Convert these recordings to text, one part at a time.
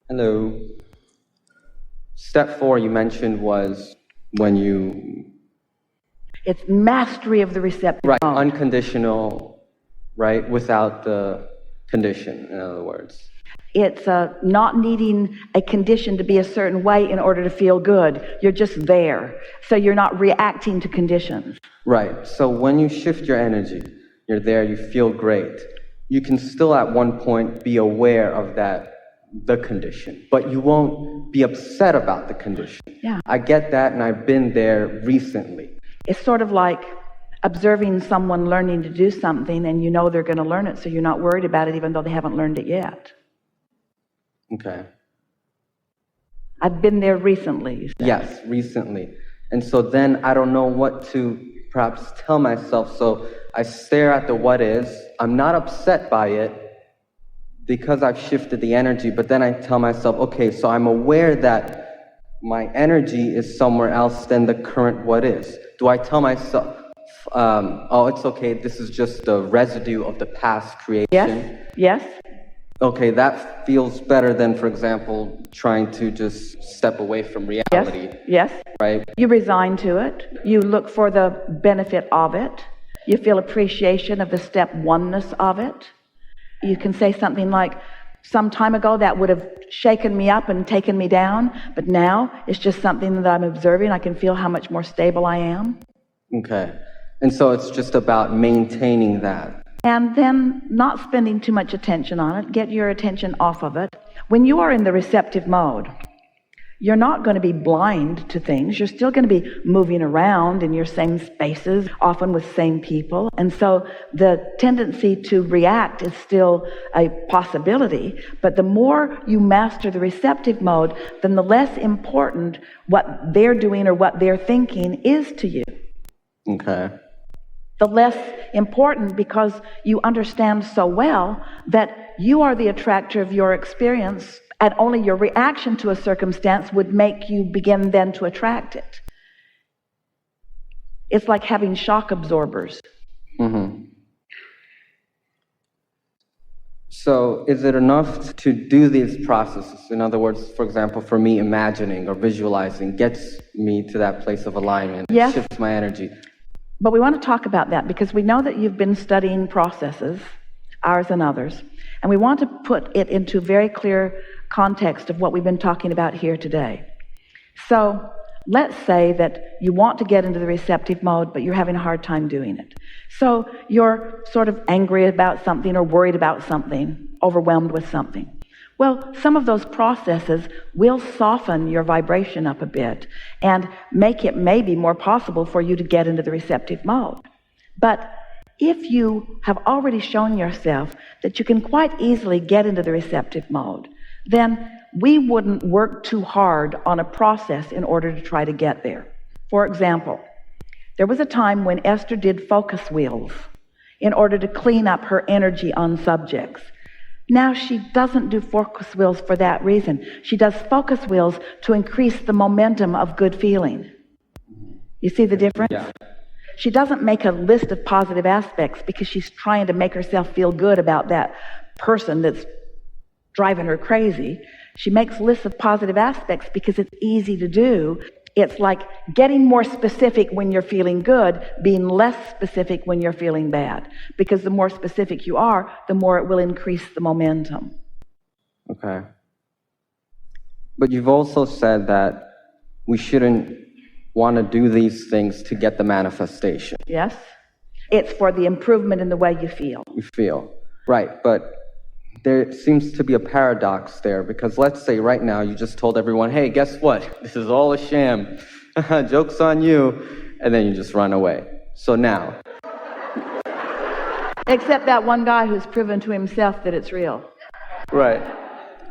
Hello. Step 4 you mentioned was when you... It's mastery of the receptive Right, mode. unconditional, right, without the condition, in other words. It's not needing a condition to be a certain way in order to feel good. You're just there. So you're not reacting to conditions. Right, so when you shift your energy, you're there, you feel great. You can still at one point be aware of the condition, but you won't be upset about the condition. Yeah. I get that, and I've been there recently. It's sort of like observing someone learning to do something, and you know they're going to learn it, so you're not worried about it even though they haven't learned it yet. Okay. I've been there recently, you said. Yes, recently. And so then I don't know what to perhaps tell myself, so I stare at the what is. I'm not upset by it because I've shifted the energy, but then I tell myself, okay, so I'm aware that my energy is somewhere else than the current what is. Do I tell myself, oh, it's okay, this is just the residue of the past creation? Yes. Okay, that feels better than, for example, trying to just step away from reality. Yes. Right? You resign to it. You look for the benefit of it. You feel appreciation of the step oneness of it. You can say something like, some time ago that would have shaken me up and taken me down, but now it's just something that I'm observing. I can feel how much more stable I am. Okay. And so it's just about maintaining that. And then not spending too much attention on it. Get your attention off of it. When you are in the receptive mode, you're not going to be blind to things. You're still going to be moving around in your same spaces, often with same people. And so the tendency to react is still a possibility. But the more you master the receptive mode, then the less important what they're doing or what they're thinking is to you. Okay. The less important because you understand so well that you are the attractor of your experience, and only your reaction to a circumstance would make you begin then to attract it. It's like having shock absorbers. Mm-hmm. So is it enough to do these processes? In other words, for example, for me, imagining or visualizing gets me to that place of alignment. Yes. It shifts my energy. But we want to talk about that because we know that you've been studying processes, ours and others, and we want to put it into very clear context of what we've been talking about here today. So let's say that you want to get into the receptive mode, but you're having a hard time doing it. So you're sort of angry about something or worried about something, overwhelmed with something. Well, some of those processes will soften your vibration up a bit and make it maybe more possible for you to get into the receptive mode. But if you have already shown yourself that you can quite easily get into the receptive mode, then we wouldn't work too hard on a process in order to try to get there. For example, there was a time when Esther did focus wheels in order to clean up her energy on subjects. Now she doesn't do focus wheels for that reason. She does focus wheels to increase the momentum of good feeling. You see the difference? Yeah. She doesn't make a list of positive aspects because she's trying to make herself feel good about that person that's driving her crazy. She makes lists of positive aspects because it's easy to do. It's like getting more specific when you're feeling good, being less specific when you're feeling bad. Because the more specific you are, the more it will increase the momentum. Okay. But you've also said that we shouldn't want to do these things to get the manifestation. Yes? It's for the improvement in the way you feel. You feel. Right, but there seems to be a paradox there, because let's say right now you just told everyone, hey, guess what? This is all a sham. Joke's on you. And then you just run away. So now. Except that one guy who's proven to himself that it's real. Right.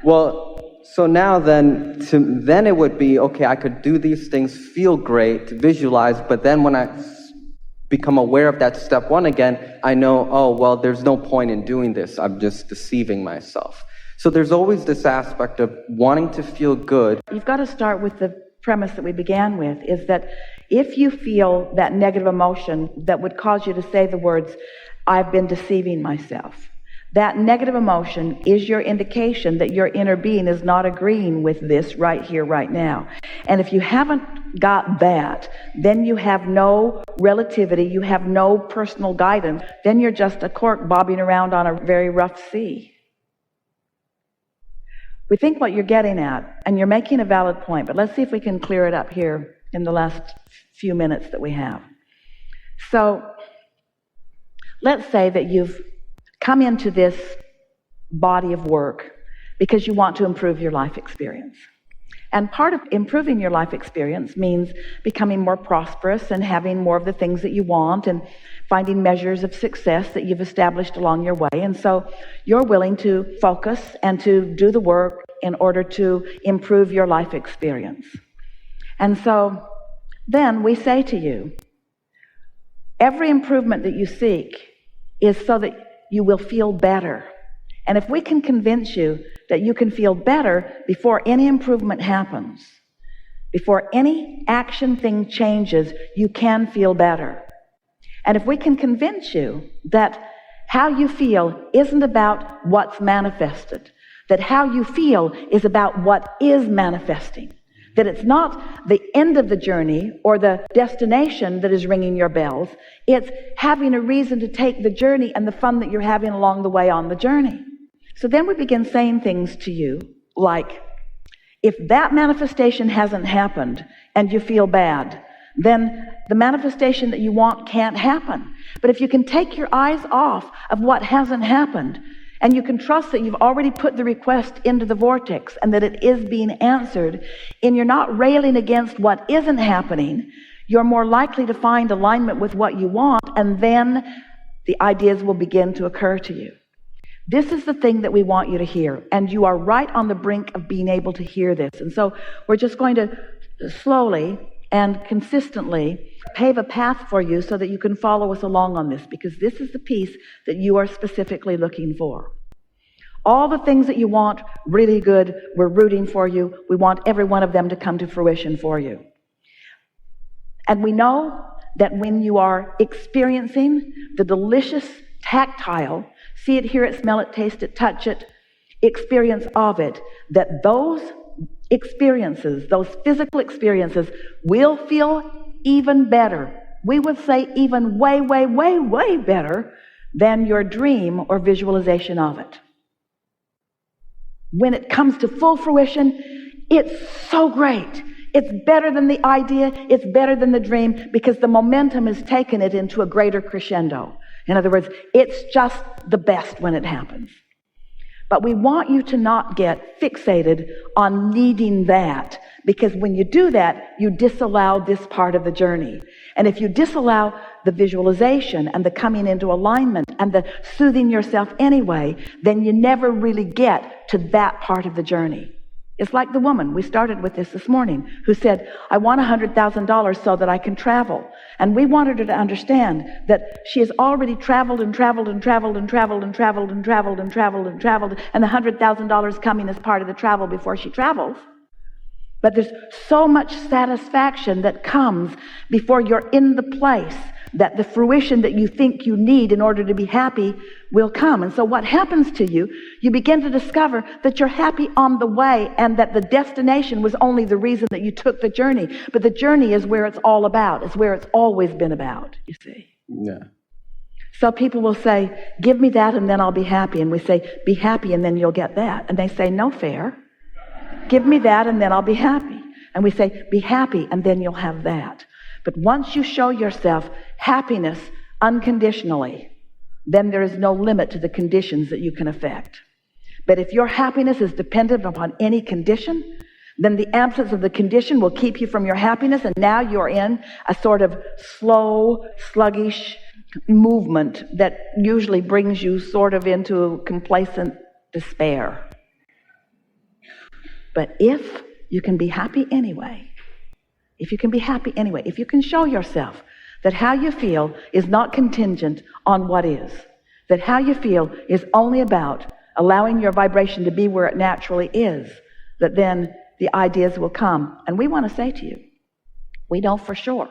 Well, so now then it would be, okay, I could do these things, feel great, visualize, but then when I become aware of that step one again, I know, oh, well, there's no point in doing this. I'm just deceiving myself. So there's always this aspect of wanting to feel good. You've got to start with the premise that we began with, is that if you feel that negative emotion that would cause you to say the words, I've been deceiving myself. That negative emotion is your indication that your inner being is not agreeing with this right here, right now. And if you haven't got that, then you have no relativity, you have no personal guidance, then you're just a cork bobbing around on a very rough sea. We think what you're getting at, and you're making a valid point, but let's see if we can clear it up here in the last few minutes that we have. So, let's say that you've come into this body of work because you want to improve your life experience. And part of improving your life experience means becoming more prosperous and having more of the things that you want and finding measures of success that you've established along your way. And so you're willing to focus and to do the work in order to improve your life experience. And so then we say to you, every improvement that you seek is so that you will feel better. And if we can convince you that you can feel better before any improvement happens, before any action thing changes, you can feel better. And if we can convince you that how you feel isn't about what's manifested, that how you feel is about what is manifesting, that it's not the end of the journey or the destination that is ringing your bells. It's having a reason to take the journey and the fun that you're having along the way on the journey. So then we begin saying things to you like, if that manifestation hasn't happened and you feel bad, then the manifestation that you want can't happen. But if you can take your eyes off of what hasn't happened, and you can trust that you've already put the request into the vortex and that it is being answered, and you're not railing against what isn't happening, you're more likely to find alignment with what you want, and then the ideas will begin to occur to you. This is the thing that we want you to hear, and you are right on the brink of being able to hear this. And so we're just going to slowly and consistently pave a path for you so that you can follow us along on this, because this is the piece that you are specifically looking for. All the things that you want, really good, we're rooting for you. We want every one of them to come to fruition for you. And we know that when you are experiencing the delicious, tactile, see it, hear it, smell it, taste it, touch it, experience of it, that those experiences, those physical experiences, will feel even better. We would say even way, way, way, way better than your dream or visualization of it. When it comes to full fruition, it's so great. It's better than the idea. It's better than the dream, because the momentum has taken it into a greater crescendo. In other words, it's just the best when it happens. But we want you to not get fixated on needing that, because when you do that, you disallow this part of the journey. And if you disallow the visualization and the coming into alignment and the soothing yourself anyway, then you never really get to that part of the journey. It's like the woman, we started with this morning, who said, I want $100,000 so that I can travel. And we wanted her to understand that she has already traveled and traveled and traveled and traveled and traveled and traveled and traveled and traveled, and the $100,000 coming as part of the travel before she travels. But there's so much satisfaction that comes before you're in the place that the fruition that you think you need in order to be happy will come. And so what happens to you, you begin to discover that you're happy on the way, and that the destination was only the reason that you took the journey. But the journey is where it's all about. It's where it's always been about, you see. Yeah. So people will say, give me that and then I'll be happy. And we say, be happy and then you'll get that. And they say, no fair. Give me that and then I'll be happy. And we say, be happy and then you'll have that. But once you show yourself happiness unconditionally, then there is no limit to the conditions that you can affect. But if your happiness is dependent upon any condition, then the absence of the condition will keep you from your happiness, and now you're in a sort of slow, sluggish movement that usually brings you sort of into complacent despair. But if you can be happy anyway, if you can show yourself that how you feel is not contingent on what is, that how you feel is only about allowing your vibration to be where it naturally is, that then the ideas will come. And we want to say to you, we know for sure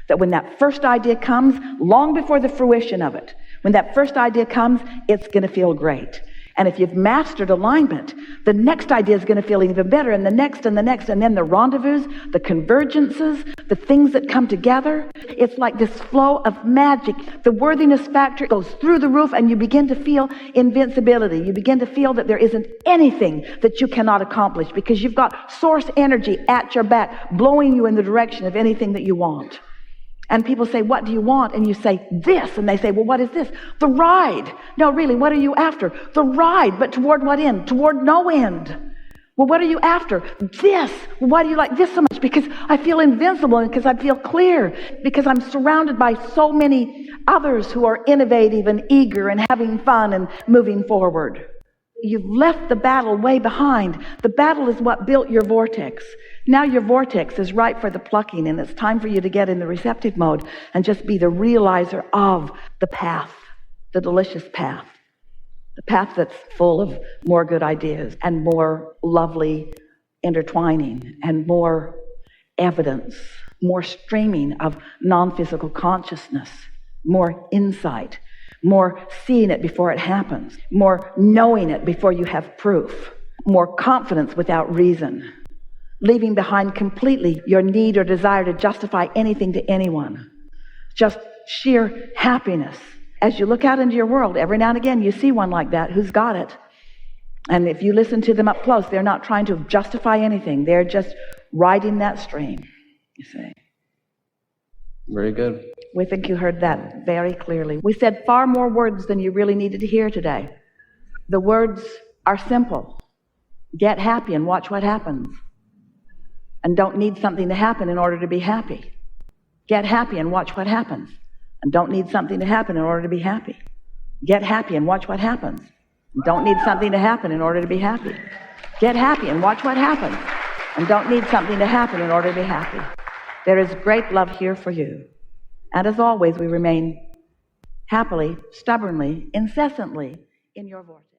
that when that first idea comes, long before the fruition of it, When that first idea comes, it's going to feel great. And if you've mastered alignment, the next idea is going to feel even better, and the next, and the next, and then the rendezvous, the convergences, the things that come together. It's like this flow of magic. The worthiness factor goes through the roof, and you begin to feel invincibility. You begin to feel that there isn't anything that you cannot accomplish, because you've got source energy at your back, blowing you in the direction of anything that you want. And people say, what do you want? And you say, this. And they say, well, what is this? The ride. No, really, what are you after? The ride. But toward what end? Toward no end. Well, what are you after? This. Well, why do you like this so much? Because I feel invincible, and because I feel clear, because I'm surrounded by so many others who are innovative and eager and having fun and moving forward. You've left the battle way behind. The battle is what built your vortex. Now your vortex is ripe for the plucking, and it's time for you to get in the receptive mode and just be the realizer of the path, the delicious path, the path that's full of more good ideas and more lovely intertwining and more evidence, more streaming of non-physical consciousness, more insight, more seeing it before it happens, more knowing it before you have proof, more confidence without reason, leaving behind completely your need or desire to justify anything to anyone. Just sheer happiness. As you look out into your world, every now and again you see one like that who's got it. And if you listen to them up close, they're not trying to justify anything. They're just riding that stream, you see. Very good. We think you heard that very clearly. We said far more words than you really needed to hear today. The words are simple. Get happy and watch what happens. And don't need something to happen in order to be happy. Get happy and watch what happens. And don't need something to happen in order to be happy. Get happy and watch what happens. And don't need something to happen in order to be happy. Get happy and watch what happens. And don't need something to happen in order to be happy. There is great love here for you. And as always, we remain happily, stubbornly, incessantly in your vortex.